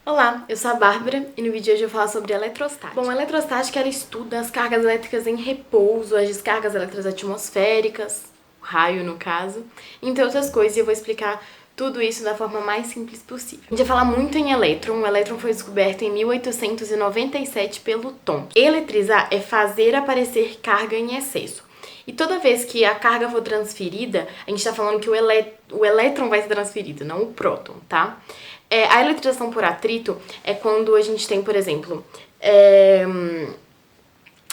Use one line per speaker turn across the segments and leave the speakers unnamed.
Olá, eu sou a Bárbara e no vídeo de hoje eu vou falar sobre eletrostática. Bom, a eletrostática ela estuda as cargas elétricas em repouso, as descargas elétricas atmosféricas, o raio no caso, entre outras coisas, e eu vou explicar tudo isso da forma mais simples possível. A gente vai falar muito em elétron. O elétron foi descoberto em 1897 pelo Thomson. Eletrizar é fazer aparecer carga em excesso. E toda vez que a carga for transferida, a gente tá falando que o elétron vai ser transferido, não o próton, tá? A eletrização por atrito é quando a gente tem, por exemplo,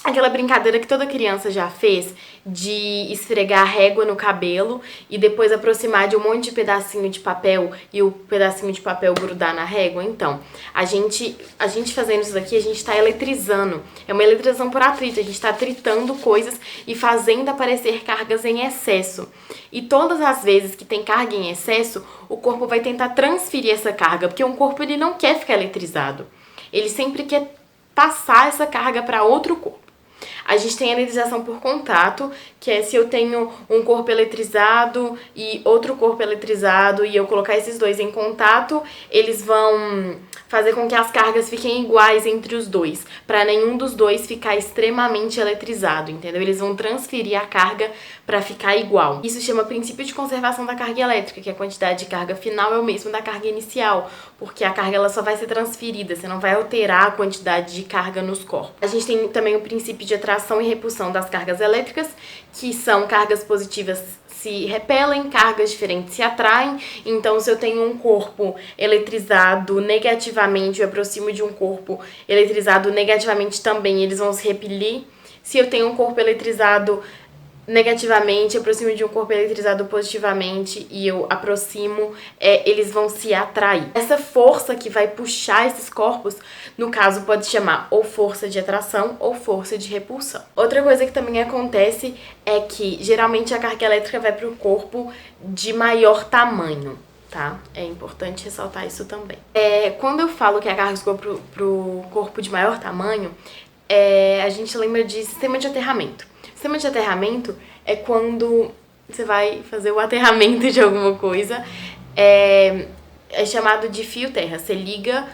aquela brincadeira que toda criança já fez de esfregar a régua no cabelo e depois aproximar de um monte de pedacinho de papel e o pedacinho de papel grudar na régua. Então, a gente fazendo isso daqui, a gente tá eletrizando. É uma eletrização por atrito, a gente tá atritando coisas e fazendo aparecer cargas em excesso. E todas as vezes que tem carga em excesso, o corpo vai tentar transferir essa carga, porque um corpo ele não quer ficar eletrizado. Ele sempre quer passar essa carga para outro corpo. A gente tem a eletrização por contato, que é se eu tenho um corpo eletrizado e outro corpo eletrizado e eu colocar esses dois em contato, eles vão fazer com que as cargas fiquem iguais entre os dois, para nenhum dos dois ficar extremamente eletrizado, entendeu? Eles vão transferir a carga para ficar igual. Isso chama princípio de conservação da carga elétrica, que a quantidade de carga final é o mesmo da carga inicial, porque a carga ela só vai ser transferida, você não vai alterar a quantidade de carga nos corpos. A gente tem também o princípio de atração e repulsão das cargas elétricas, que são cargas positivas se repelem, cargas diferentes se atraem. Então, se eu tenho um corpo eletrizado negativamente, eu aproximo de um corpo eletrizado negativamente também, eles vão se repelir. Se eu tenho um corpo eletrizado negativamente, aproximo de um corpo eletrizado positivamente e eu aproximo, eles vão se atrair. Essa força que vai puxar esses corpos, no caso, pode chamar ou força de atração ou força de repulsão. Outra coisa que também acontece é que, geralmente, a carga elétrica vai para o corpo de maior tamanho, tá? É importante ressaltar isso também. Quando eu falo que a carga chegou pro corpo de maior tamanho, a gente lembra de sistema de aterramento. Sistema de aterramento é quando você vai fazer o aterramento de alguma coisa, é chamado de fio-terra. Você liga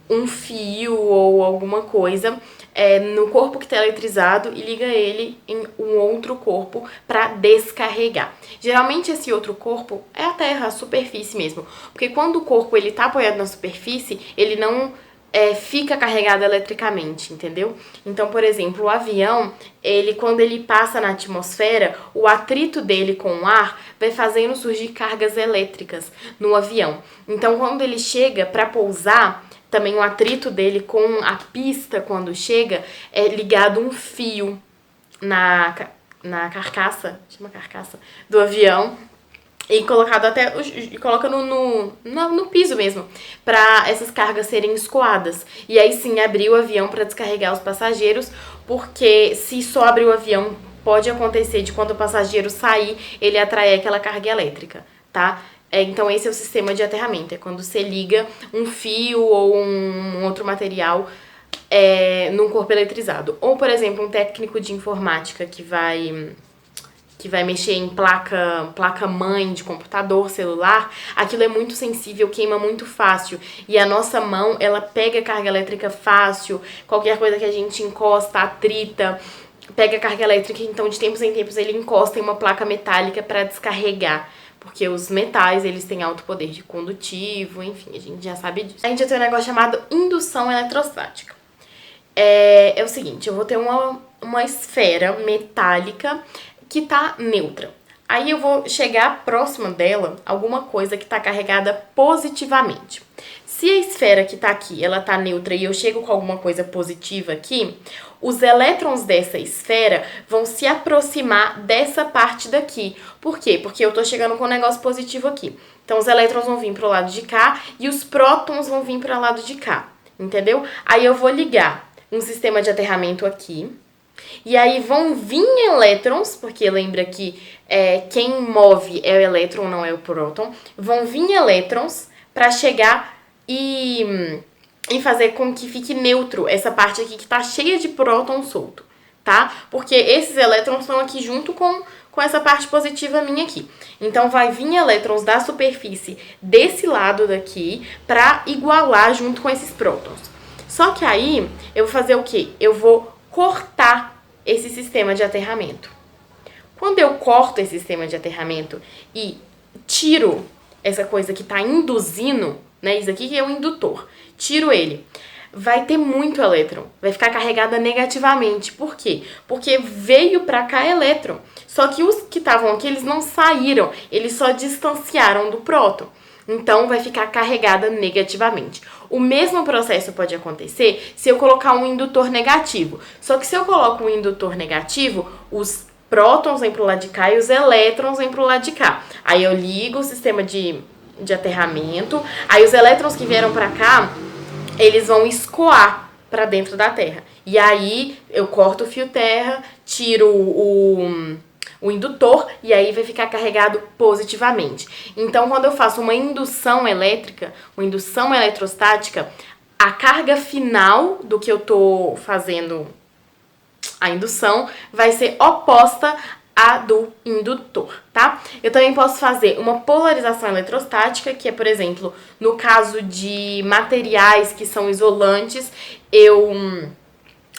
um fio ou alguma coisa no corpo que está eletrizado e liga ele em um outro corpo para descarregar. Geralmente esse outro corpo é a terra, a superfície mesmo, porque quando o corpo ele tá apoiado na superfície, ele não fica carregado eletricamente, entendeu? Então, por exemplo, o avião, quando ele passa na atmosfera, o atrito dele com o ar vai fazendo surgir cargas elétricas no avião. Então, quando ele chega para pousar, também o atrito dele com a pista, quando chega, é ligado um fio na carcaça, chama carcaça, do avião, e colocado e coloca no piso mesmo, para essas cargas serem escoadas. E aí sim abrir o avião para descarregar os passageiros, porque se só abrir o avião, pode acontecer de quando o passageiro sair, ele atrair aquela carga elétrica, tá? Então esse é o sistema de aterramento, é quando você liga um fio ou um outro material num corpo eletrizado. Ou, por exemplo, um técnico de informática que vai mexer em placa-mãe de computador, celular, aquilo é muito sensível, queima muito fácil. E a nossa mão, ela pega carga elétrica fácil, qualquer coisa que a gente encosta, atrita, pega carga elétrica, então de tempos em tempos ele encosta em uma placa metálica para descarregar. Porque os metais, eles têm alto poder de condutivo, enfim, a gente já sabe disso. A gente tem um negócio chamado indução eletrostática. É o seguinte, eu vou ter uma esfera metálica que tá neutra. Aí eu vou chegar próxima dela alguma coisa que tá carregada positivamente. Se a esfera que tá aqui, ela tá neutra e eu chego com alguma coisa positiva aqui, os elétrons dessa esfera vão se aproximar dessa parte daqui. Por quê? Porque eu tô chegando com um negócio positivo aqui. Então os elétrons vão vir pro lado de cá e os prótons vão vir pro lado de cá, entendeu? Aí eu vou ligar um sistema de aterramento aqui. E aí vão vir elétrons, porque lembra que quem move é o elétron, não é o próton. Vão vir elétrons para chegar e fazer com que fique neutro essa parte aqui que tá cheia de próton solto, tá? Porque esses elétrons estão aqui junto com com essa parte positiva minha aqui. Então, vai vir elétrons da superfície desse lado daqui para igualar junto com esses prótons. Só que aí, eu vou fazer o quê? Eu vou cortar esse sistema de aterramento. Quando eu corto esse sistema de aterramento e tiro essa coisa que está induzindo, né? Isso aqui que é o indutor. Tiro ele. Vai ter muito elétron. Vai ficar carregada negativamente. Por quê? Porque veio para cá elétron. Só que os que estavam aqui, eles não saíram. Eles só distanciaram do próton. Então, vai ficar carregada negativamente. O mesmo processo pode acontecer se eu colocar um indutor negativo. Só que se eu coloco um indutor negativo, os prótons vêm pro lado de cá e os elétrons vêm pro lado de cá. Aí eu ligo o sistema de aterramento, aí os elétrons que vieram pra cá, eles vão escoar pra dentro da Terra. E aí eu corto o fio terra, tiro o indutor e aí vai ficar carregado positivamente. Então, quando eu faço uma indução elétrica, uma indução eletrostática, a carga final do que eu tô fazendo a indução vai ser oposta à do indutor, tá? Eu também posso fazer uma polarização eletrostática, que é, por exemplo, no caso de materiais que são isolantes, eu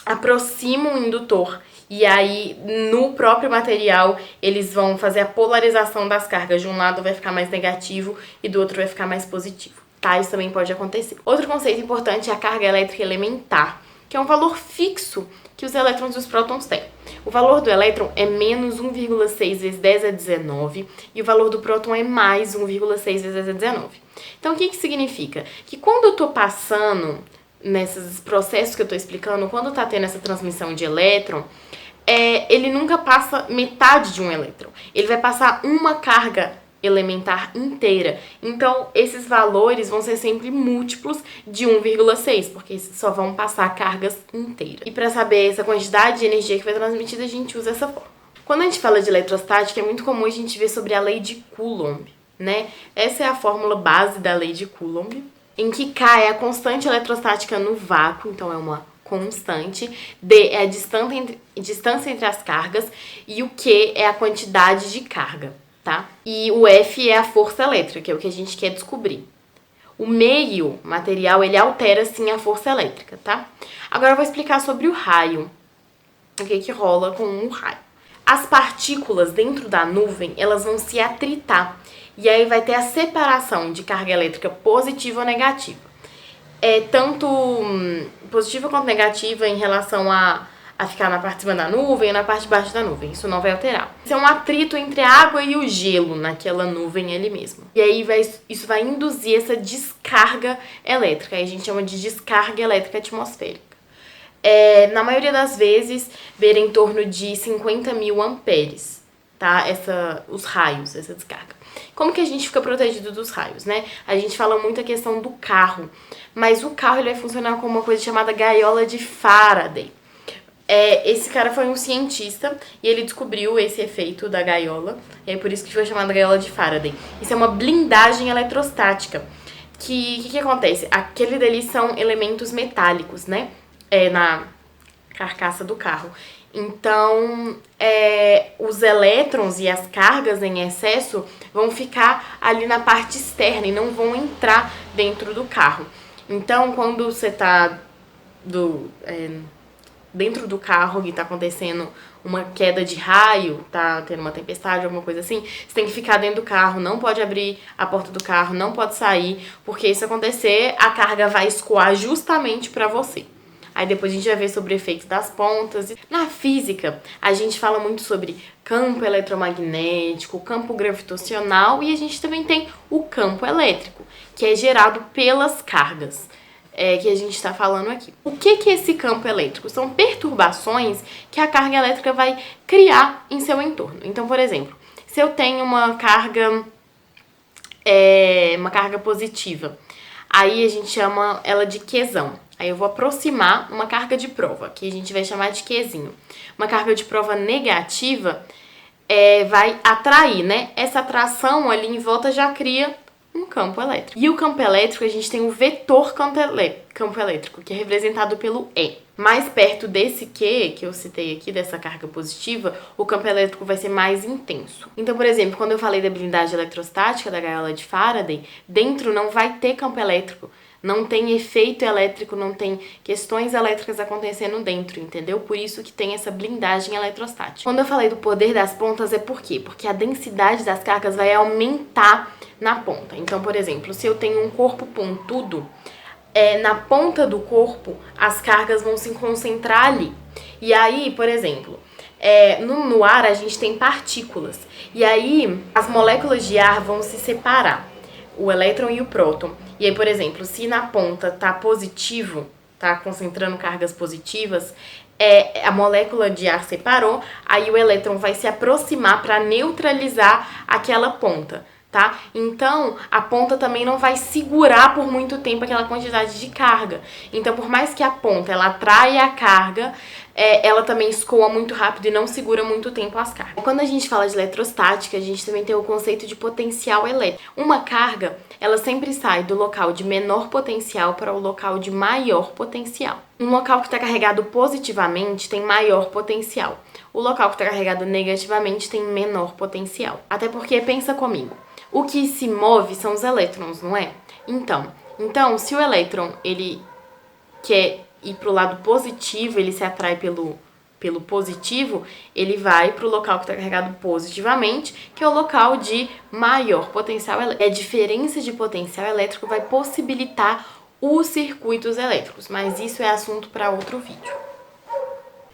aproximo um indutor e aí no próprio material eles vão fazer a polarização das cargas. De um lado vai ficar mais negativo e do outro vai ficar mais positivo, tá? Isso também pode acontecer. Outro conceito importante é a carga elétrica elementar, que é um valor fixo que os elétrons e os prótons têm. O valor do elétron é menos 1,6 vezes 10 a 19 e o valor do próton é mais 1,6 vezes 10 a 19. Então, o que que significa? Que quando eu tô passando nesses processos que eu tô explicando, quando tá tendo essa transmissão de elétron, ele nunca passa metade de um elétron. Ele vai passar uma carga elementar inteira. Então, esses valores vão ser sempre múltiplos de 1,6, porque só vão passar cargas inteiras. E para saber essa quantidade de energia que foi transmitida, a gente usa essa fórmula. Quando a gente fala de eletrostática, é muito comum a gente ver sobre a lei de Coulomb, né? Essa é a fórmula base da lei de Coulomb, em que K é a constante eletrostática no vácuo, então é uma constante, D é a distância entre as cargas e o Q é a quantidade de carga, tá? E o F é a força elétrica, que é o que a gente quer descobrir. O meio material, ele altera sim a força elétrica, tá? Agora eu vou explicar sobre o raio. O que que rola com um raio? As partículas dentro da nuvem, elas vão se atritar. E aí vai ter a separação de carga elétrica positiva ou negativa. Tanto positiva quanto negativa em relação a ficar na parte de cima da nuvem e na parte de baixo da nuvem. Isso não vai alterar. Isso é um atrito entre a água e o gelo naquela nuvem ali mesmo. E aí isso vai induzir essa descarga elétrica. Aí a gente chama de descarga elétrica atmosférica. Na maioria das vezes, ver em torno de 50 mil amperes, tá? Os raios, essa descarga. Como que a gente fica protegido dos raios, né? A gente fala muito a questão do carro, mas o carro ele vai funcionar como uma coisa chamada gaiola de Faraday. Esse cara foi um cientista e ele descobriu esse efeito da gaiola, e é por isso que foi chamada gaiola de Faraday. Isso é uma blindagem eletrostática. Que acontece? Aquele dali são elementos metálicos, né? Na carcaça do carro. Então, os elétrons e as cargas em excesso vão ficar ali na parte externa e não vão entrar dentro do carro. Então, quando você tá dentro do carro e tá acontecendo uma queda de raio, tá tendo uma tempestade, alguma coisa assim, você tem que ficar dentro do carro, não pode abrir a porta do carro, não pode sair, porque se acontecer, a carga vai escoar justamente pra você. Aí depois a gente vai ver sobre efeitos das pontas. Na física, a gente fala muito sobre campo eletromagnético, campo gravitacional e a gente também tem o campo elétrico, que é gerado pelas cargas, que a gente está falando aqui. O que é esse campo elétrico? São perturbações que a carga elétrica vai criar em seu entorno. Então, por exemplo, se eu tenho uma carga positiva, aí a gente chama ela de Qzão. Aí eu vou aproximar uma carga de prova, que a gente vai chamar de Qzinho. Uma carga de prova negativa vai atrair, né? Essa atração ali em volta já cria um campo elétrico. E o campo elétrico, a gente tem o vetor campo elétrico, que é representado pelo E. Mais perto desse Q, que eu citei aqui, dessa carga positiva, o campo elétrico vai ser mais intenso. Então, por exemplo, quando eu falei da blindagem eletrostática da gaiola de Faraday, dentro não vai ter campo elétrico. Não tem efeito elétrico, não tem questões elétricas acontecendo dentro, entendeu? Por isso que tem essa blindagem eletrostática. Quando eu falei do poder das pontas, é por quê? Porque a densidade das cargas vai aumentar na ponta. Então, por exemplo, se eu tenho um corpo pontudo, na ponta do corpo, as cargas vão se concentrar ali. E aí, por exemplo, no ar a gente tem partículas. E aí, as moléculas de ar vão se separar, o elétron e o próton. E aí, por exemplo, se na ponta tá positivo, tá concentrando cargas positivas, a molécula de ar separou, aí o elétron vai se aproximar para neutralizar aquela ponta. Tá? Então, a ponta também não vai segurar por muito tempo aquela quantidade de carga. Então, por mais que a ponta ela atraia a carga, ela também escoa muito rápido e não segura muito tempo as cargas. Quando a gente fala de eletrostática, a gente também tem o conceito de potencial elétrico. Uma carga, ela sempre sai do local de menor potencial para o local de maior potencial. Um local que está carregado positivamente tem maior potencial. O local que está carregado negativamente tem menor potencial. Até porque, pensa comigo, o que se move são os elétrons, não é? Então, se o elétron ele quer ir para o lado positivo, ele se atrai pelo positivo, ele vai para o local que está carregado positivamente, que é o local de maior potencial elétrico. A diferença de potencial elétrico vai possibilitar os circuitos elétricos, mas isso é assunto para outro vídeo.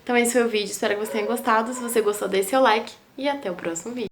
Então esse foi o vídeo, espero que você tenha gostado. Se você gostou, dê seu like e até o próximo vídeo.